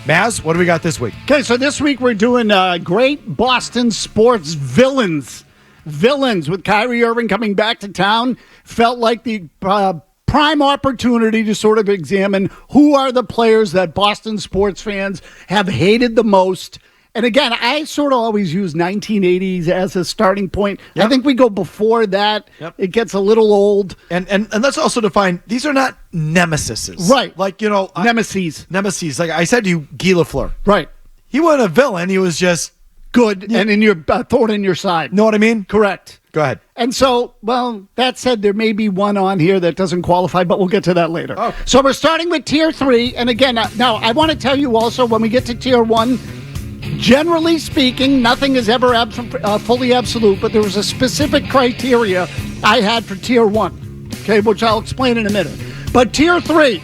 Mazz, what do we got this week? Okay, so this week we're doing great Boston sports villains. Villains with Kyrie Irving coming back to town. Felt like the prime opportunity to sort of examine who are the players that Boston sports fans have hated the most. And again, I sort of always use 1980s as a starting point. Yep. I think we go before that. Yep. It gets a little old. And let's also define, these are not nemesises. Right. Like, Nemesis. Nemesis. Like I said to you, Guy Lafleur. Right. He wasn't a villain. He was just good and in your thorn in your side. Know what I mean? Correct. Go ahead. And so, well, that said, there may be one on here that doesn't qualify, but we'll get to that later. Okay. So we're starting with Tier 3. And again, now I want to tell you also, when we get to Tier 1, generally speaking, nothing is ever fully absolute, but there was a specific criteria I had for Tier 1, okay, which I'll explain in a minute. But Tier 3,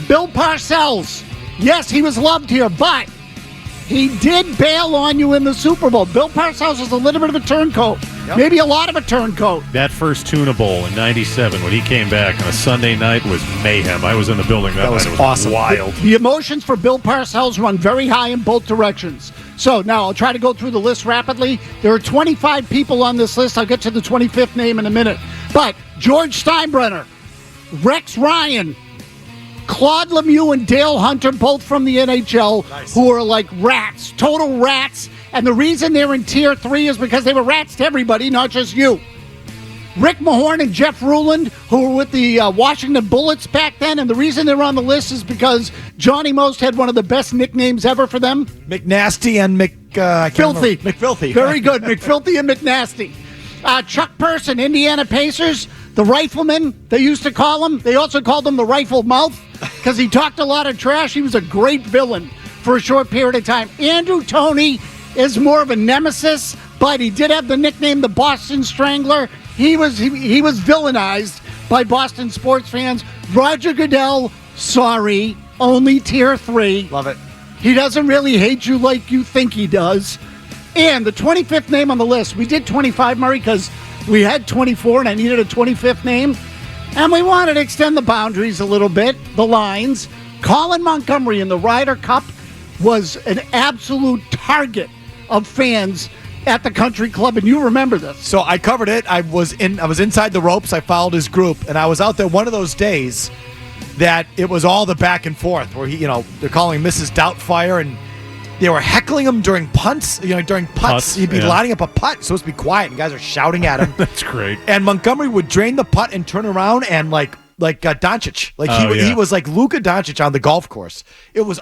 Bill Parcells, yes, he was loved here, but he did bail on you in the Super Bowl. Bill Parcells was a little bit of a turncoat, maybe a lot of a turncoat. That first Tuna Bowl in '97 when he came back on a Sunday night was mayhem. I was in the building that night. It was awesome. Wild. The emotions for Bill Parcells run very high in both directions. So now I'll try to go through the list rapidly. There are 25 people on this list. I'll get to the 25th name in a minute. But George Steinbrenner, Rex Ryan, Claude Lemieux, and Dale Hunter, both from the NHL, nice. Who are like rats, total rats. And the reason they're in Tier 3 is because they were rats to everybody, not just you. Rick Mahorn and Jeff Ruland, who were with the Washington Bullets back then, and the reason they're on the list is because Johnny Most had one of the best nicknames ever for them. McNasty and Filthy. McFilthy. Very good. McFilthy and McNasty. Chuck Person, Indiana Pacers, the Rifleman, they used to call him. They also called him the Rifle Mouth because he talked a lot of trash. He was a great villain for a short period of time. Andrew Toney is more of a nemesis, but he did have the nickname the Boston Strangler. He was villainized by Boston sports fans. Roger Goodell, sorry, only Tier 3. Love it. He doesn't really hate you like you think he does. And the 25th name on the list, we did 25, Murray, because we had 24 and I needed a 25th name. And we wanted to extend the boundaries a little bit, the lines. Colin Montgomery in the Ryder Cup was an absolute target of fans at the country club, and you remember this. So I covered it. I was inside the ropes. I followed his group, and I was out there one of those days that it was all the back and forth where they're calling Mrs. Doubtfire, and they were heckling him during punts. During putts, he'd be lining up a putt. It's supposed to be quiet, and guys are shouting at him. That's great. And Montgomery would drain the putt and turn around and like Doncic. He was like Luka Doncic on the golf course.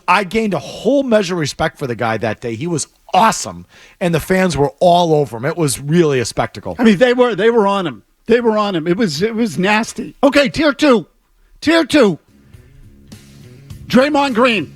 I gained a whole measure of respect for the guy that day. He was awesome, and the fans were all over him. It was really a spectacle. I mean, they were on him. They were on him. It was nasty. Okay, Tier 2. Draymond Green.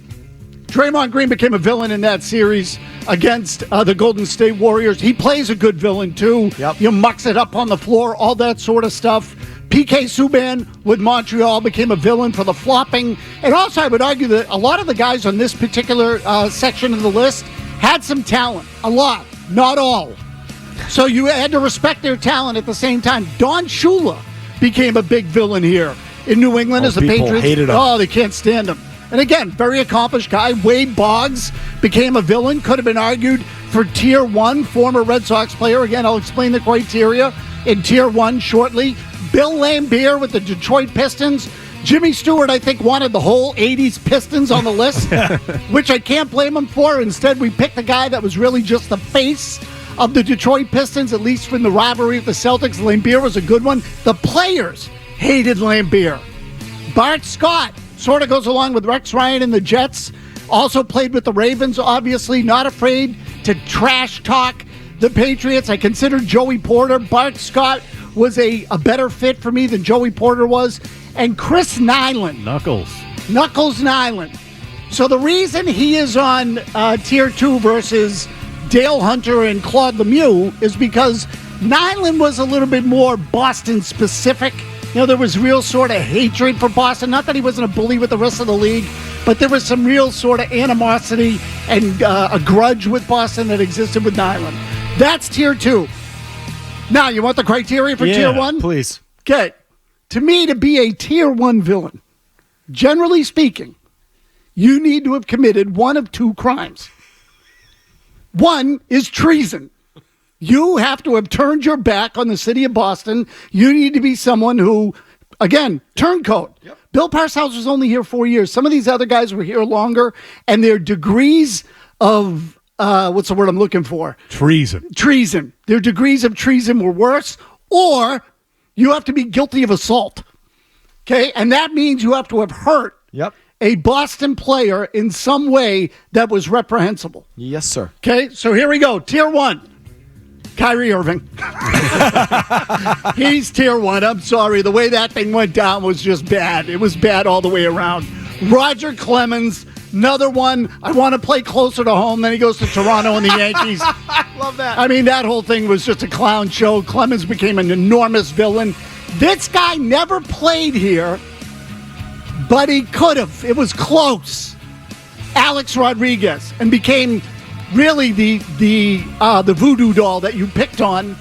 Draymond Green became a villain in that series against the Golden State Warriors. He plays a good villain, too. Yep. Mucks it up on the floor, all that sort of stuff. PK Subban with Montreal became a villain for the flopping. And also, I would argue that a lot of the guys on this particular section of the list had some talent. A lot. Not all. So you had to respect their talent at the same time. Don Shula became a big villain here in New England as the Patriots. Hated him. Oh, they can't stand him. And again, very accomplished guy. Wade Boggs became a villain. Could have been argued for Tier 1, former Red Sox player. Again, I'll explain the criteria in Tier 1 shortly. Bill Laimbeer with the Detroit Pistons. Jimmy Stewart, I think, wanted the whole 80s Pistons on the list, which I can't blame him for. Instead, we picked a guy that was really just the face of the Detroit Pistons, at least from the rivalry with the Celtics. Laimbeer was a good one. The players hated Laimbeer. Bart Scott sort of goes along with Rex Ryan and the Jets. Also played with the Ravens, obviously. Not afraid to trash talk the Patriots. I considered Joey Porter. Bart Scott was a better fit for me than Joey Porter was. And Chris Nyland. Knuckles Nyland. So the reason he is on Tier 2 versus Dale Hunter and Claude Lemieux is because Nyland was a little bit more Boston-specific. There was real sort of hatred for Boston. Not that he wasn't a bully with the rest of the league, but there was some real sort of animosity and a grudge with Boston that existed with Nyland. That's Tier 2. Now, you want the criteria for Tier 1? Please. Okay. To me, to be a Tier 1 villain, generally speaking, you need to have committed one of two crimes. One is treason. You have to have turned your back on the city of Boston. You need to be someone who, again, turncoat. Yep. Bill Parcells was only here 4 years. Some of these other guys were here longer, and their degrees of, what's the word I'm looking for? Treason. Their degrees of treason were worse, or you have to be guilty of assault. Okay? And that means you have to have hurt a Boston player in some way that was reprehensible. Yes, sir. Okay? So here we go. Tier 1. Kyrie Irving. He's tier 1. I'm sorry. The way that thing went down was just bad. It was bad all the way around. Roger Clemens, another one. I want to play closer to home. Then he goes to Toronto and the Yankees. Love that. I mean, that whole thing was just a clown show. Clemens became an enormous villain. This guy never played here, but he could have. It was close. Alex Rodriguez, and became really the voodoo doll that you picked on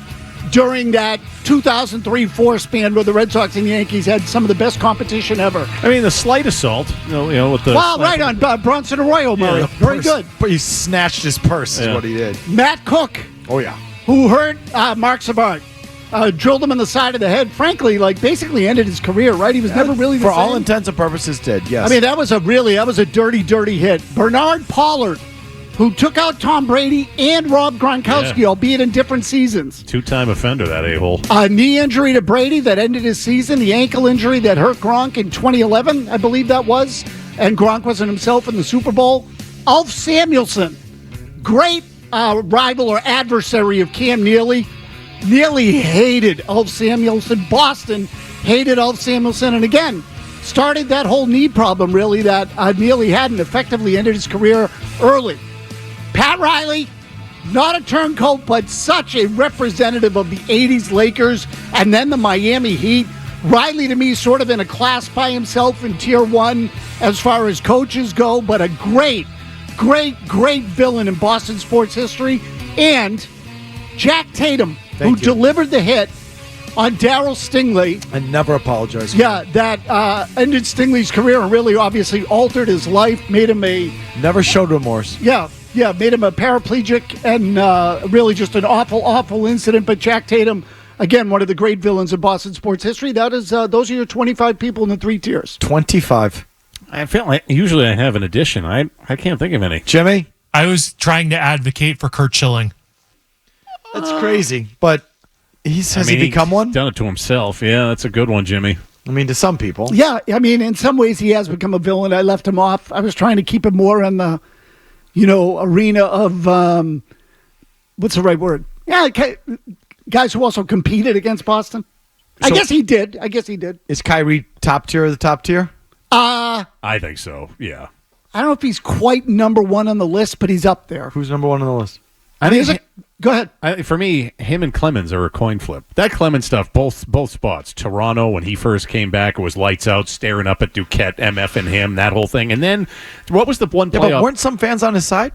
during that 2003-4 span where the Red Sox and Yankees had some of the best competition ever. I mean, the slight assault, with the right on Bronson Arroyo, Murray. Yeah, Very good. But he snatched his purse is what he did. Matt Cook. Oh, yeah. Who hurt Mark Savard. Drilled him in the side of the head. Frankly, basically ended his career, right? He was never really the For same. all intents and purposes, did, yes. I mean, that was a dirty, dirty hit. Bernard Pollard, who took out Tom Brady and Rob Gronkowski, albeit in different seasons. Two-time offender, that a-hole. A knee injury to Brady that ended his season. The ankle injury that hurt Gronk in 2011, I believe that was. And Gronk wasn't himself in the Super Bowl. Ulf Samuelson, great rival or adversary of Cam Neely. Neely hated Ulf Samuelson. Boston hated Ulf Samuelson. And again, started that whole knee problem, really, that Neely had and effectively ended his career early. Pat Riley, not a turncoat, but such a representative of the 80s Lakers and then the Miami Heat. Riley, to me, sort of in a class by himself in Tier 1 as far as coaches go, but a great, great, great villain in Boston sports history. And Jack Tatum, who delivered the hit on Darryl Stingley. And never apologized. Yeah, that ended Stingley's career and really obviously altered his life, made him Never showed remorse. Yeah, made him a paraplegic and really just an awful, awful incident. But Jack Tatum, again, one of the great villains in Boston sports history. That is, those are your 25 people in the 3 tiers. 25. I feel like usually I have an addition. I can't think of any. Jimmy? I was trying to advocate for Kurt Schilling. That's crazy, but has he become one? He's done it to himself. Yeah, that's a good one, Jimmy. I mean, to some people. Yeah, I mean, in some ways he has become a villain. I left him off. I was trying to keep him more in the, arena of, what's the right word? Yeah, guys who also competed against Boston. I guess he did. Is Kyrie top tier of the top tier? I think so, yeah. I don't know if he's quite number 1 on the list, but he's up there. Who's number 1 on the list? Go ahead. For me, him and Clemens are a coin flip. That Clemens stuff, both spots. Toronto, when he first came back, it was lights out, staring up at Duquette, MF and him, that whole thing. And then, what was the one playoff? But weren't some fans on his side?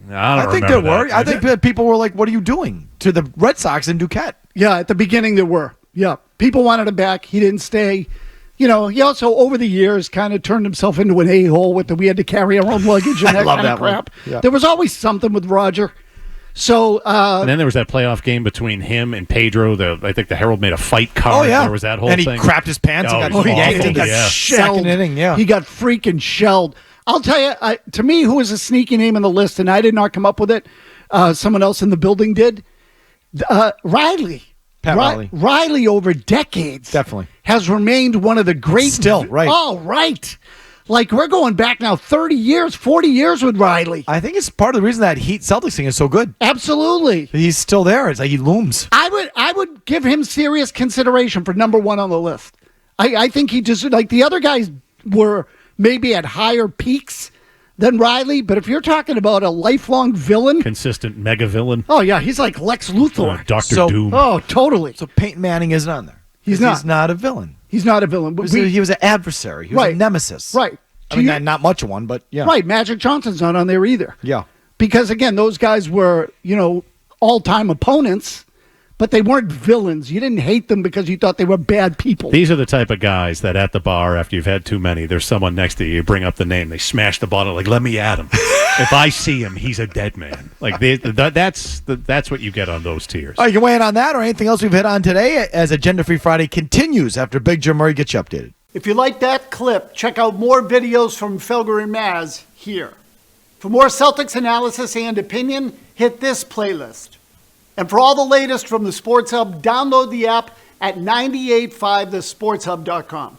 I think there were. I think that people were like, what are you doing to the Red Sox and Duquette? Yeah, at the beginning there were. Yeah, people wanted him back. He didn't stay. He also, over the years, kind of turned himself into an a-hole with we had to carry our own luggage and that kind of crap. Yeah. There was always something with Roger. So, and then there was that playoff game between him and Pedro. I think the Herald made a fight card. Oh, yeah. There was that whole thing. And he crapped his pants and got yanked in the second inning. Yeah. He got freaking shelled. I'll tell you, to me, who was a sneaky name on the list, and I did not come up with it. Someone else in the building did. Riley. Pat Riley. Riley, over decades, definitely has remained one of the great. Still, right. Oh, right. Like, we're going back now 30 years, 40 years with Riley. I think it's part of the reason that Heat Celtics thing is so good. Absolutely. He's still there. It's like he looms. I would give him serious consideration for number 1 on the list. I think he just, like, the other guys were maybe at higher peaks than Riley, but if you're talking about a lifelong villain. Consistent mega villain. Oh, yeah, he's like Lex Luthor. Dr. Doom. Oh, totally. So Peyton Manning isn't on there. He's not. He's not a villain. He's not a villain. But he was an adversary. He was a nemesis. Right. I mean, not much of one, but yeah. Right. Magic Johnson's not on there either. Yeah. Because, again, those guys were, all-time opponents, but they weren't villains. You didn't hate them because you thought they were bad people. These are the type of guys that at the bar, after you've had too many, there's someone next to you, you bring up the name, they smash the bottle, like, let me at him. If I see him, he's a dead man. Like, that's what you get on those tiers. All right, you can weigh in on that or anything else we've hit on today as Agenda Free Friday continues after Big Jim Murray gets you updated. If you like that clip, check out more videos from Felger and Mazz here. For more Celtics analysis and opinion, hit this playlist. And for all the latest from the Sports Hub, download the app at 985thesportshub.com.